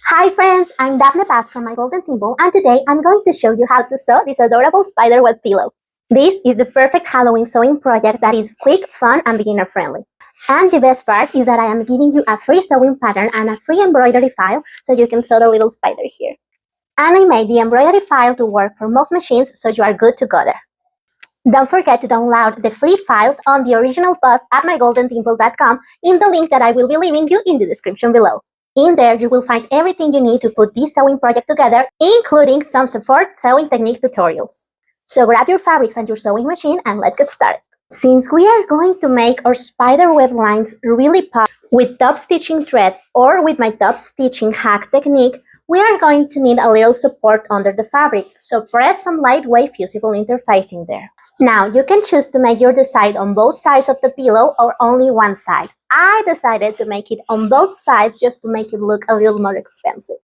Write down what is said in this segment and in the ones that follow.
Hi friends, I'm Daphne Paz from my Golden Thimble, and today I'm going to show you how to sew this adorable spider web pillow. This is the perfect Halloween sewing project that is quick, fun, and beginner friendly. And the best part is that I am giving you a free sewing pattern and a free embroidery file so you can sew the little spider here. And I made the embroidery file to work for most machines, so you are good to go there. Don't forget to download the free files on the original post at mygoldenthimble.com in the link that I will be leaving you in the description below. In there, you will find everything you need to put this sewing project together, including some support sewing technique tutorials. So grab your fabrics and your sewing machine and let's get started. Since we are going to make our spider web lines really pop with top stitching thread or with my top stitching hack technique, we are going to need a little support under the fabric, so press some lightweight fusible interfacing there. Now, you can choose to make your design on both sides of the pillow or only one side. I decided to make it on both sides just to make it look a little more expensive.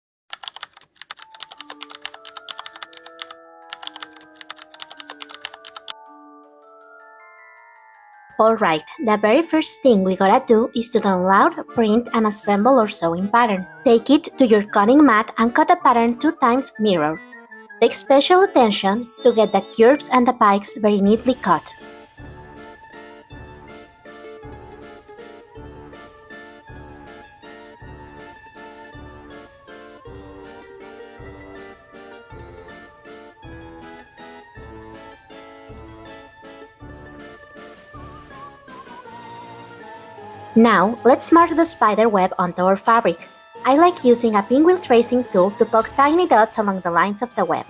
Alright, the very first thing we gotta do is to download, print, and assemble our sewing pattern. Take it to your cutting mat and cut the pattern 2 times mirror. Take special attention to get the curves and the pikes very neatly cut. Now, let's mark the spider web onto our fabric. I like using a pinwheel tracing tool to poke tiny dots along the lines of the web.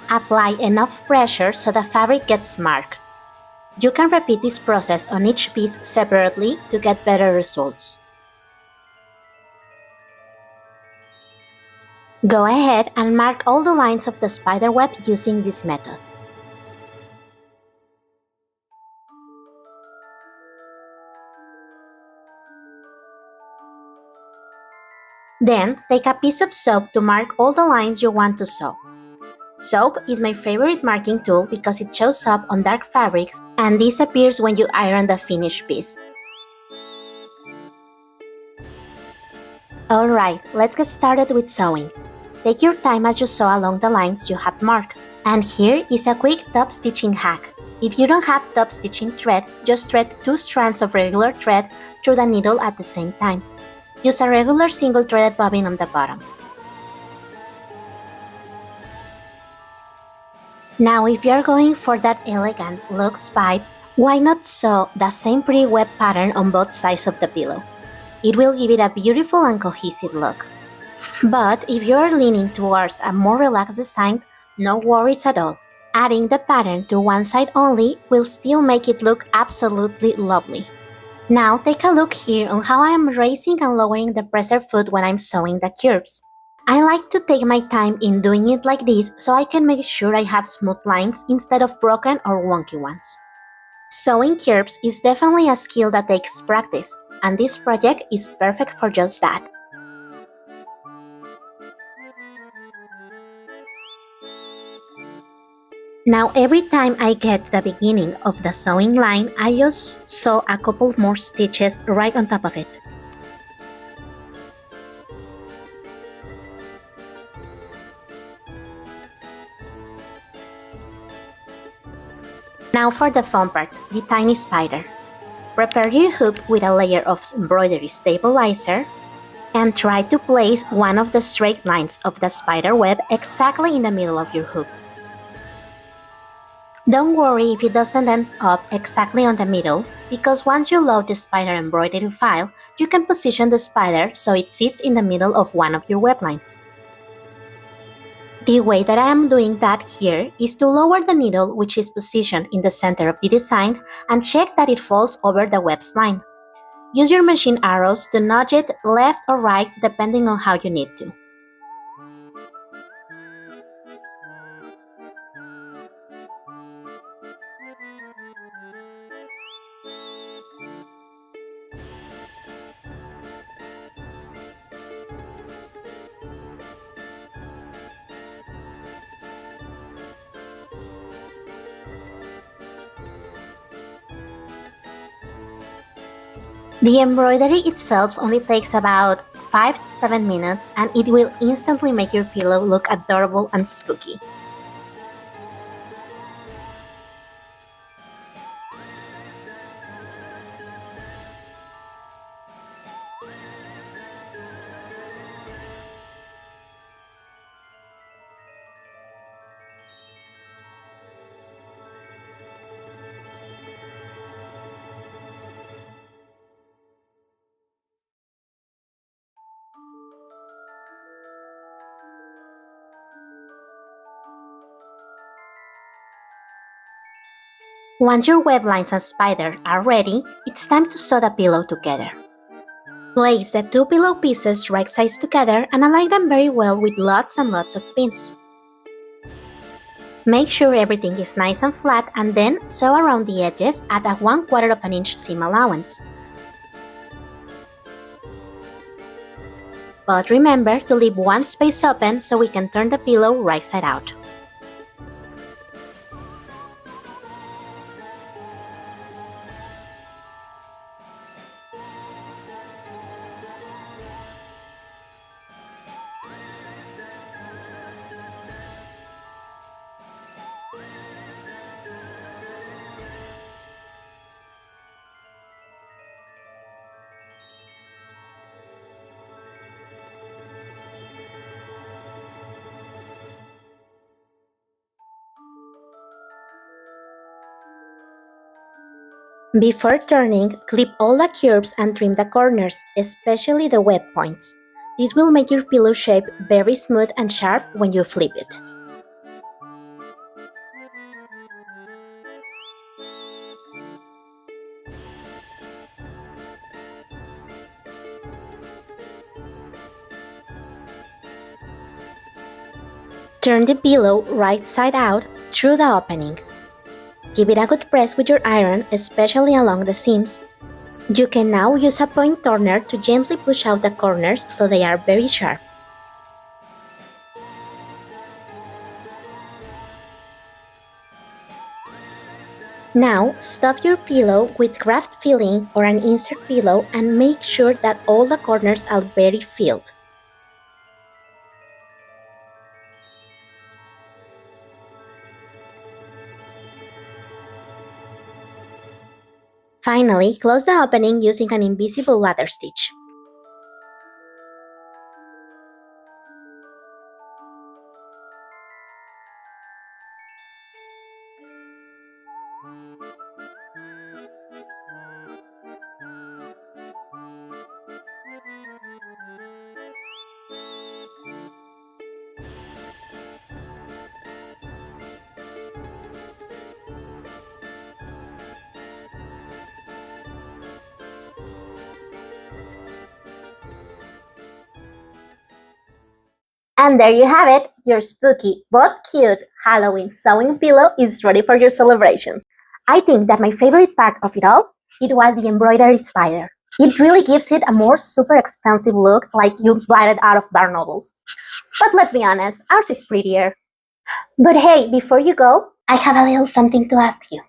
Apply enough pressure so the fabric gets marked. You can repeat this process on each piece separately to get better results. Go ahead and mark all the lines of the spider web using this method. Then, take a piece of soap to mark all the lines you want to sew. Soap is my favorite marking tool because it shows up on dark fabrics and disappears when you iron the finished piece. Alright, let's get started with sewing. Take your time as you sew along the lines you have marked. And here is a quick top stitching hack. If you don't have top stitching thread, just thread 2 strands of regular thread through the needle at the same time. Use a regular single threaded bobbin on the bottom. Now if you are going for that elegant luxe vibe, why not sew the same pretty web pattern on both sides of the pillow? It will give it a beautiful and cohesive look. But if you are leaning towards a more relaxed design, no worries at all. Adding the pattern to one side only will still make it look absolutely lovely. Now take a look here on how I am raising and lowering the presser foot when I'm sewing the curves. I like to take my time in doing it like this so I can make sure I have smooth lines instead of broken or wonky ones. Sewing curves is definitely a skill that takes practice, and this project is perfect for just that. Now every time I get the beginning of the sewing line, I just sew a couple more stitches right on top of it. Now for the fun part, the tiny spider. Prepare your hoop with a layer of embroidery stabilizer and try to place one of the straight lines of the spider web exactly in the middle of your hoop. Don't worry if it doesn't end up exactly on the middle, because once you load the spider embroidery file, you can position the spider so it sits in the middle of one of your web lines. The way that I am doing that here is to lower the needle, which is positioned in the center of the design, and check that it falls over the web's line. Use your machine arrows to nudge it left or right depending on how you need to. The embroidery itself only takes about 5 to 7 minutes and it will instantly make your pillow look adorable and spooky. Once your web lines and spider are ready, it's time to sew the pillow together. Place the two pillow pieces right sides together and align them very well with lots and lots of pins. Make sure everything is nice and flat and then sew around the edges at a 1/4 of an inch seam allowance. But remember to leave one space open so we can turn the pillow right side out. Before turning, clip all the curves and trim the corners, especially the web points. This will make your pillow shape very smooth and sharp when you flip it. Turn the pillow right side out through the opening. Give it a good press with your iron, especially along the seams. You can now use a point turner to gently push out the corners so they are very sharp. Now, stuff your pillow with craft filling or an insert pillow and make sure that all the corners are very filled. Finally, close the opening using an invisible ladder stitch. And there you have it, your spooky but cute Halloween sewing pillow is ready for your celebration. I think that my favorite part of it all, it was the embroidery spider. It really gives it a more super expensive look, like you bought it out of bar novels. But let's be honest, ours is prettier. But hey, before you go, I have a little something to ask you.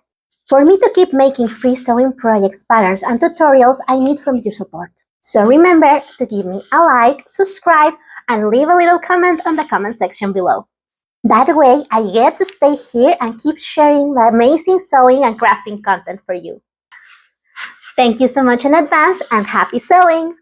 For me to keep making free sewing projects, patterns, and tutorials, I need from your support. So remember to give me a like, subscribe, and leave a little comment on the comment section below. That way, I get to stay here and keep sharing the amazing sewing and crafting content for you. Thank you so much in advance and happy sewing!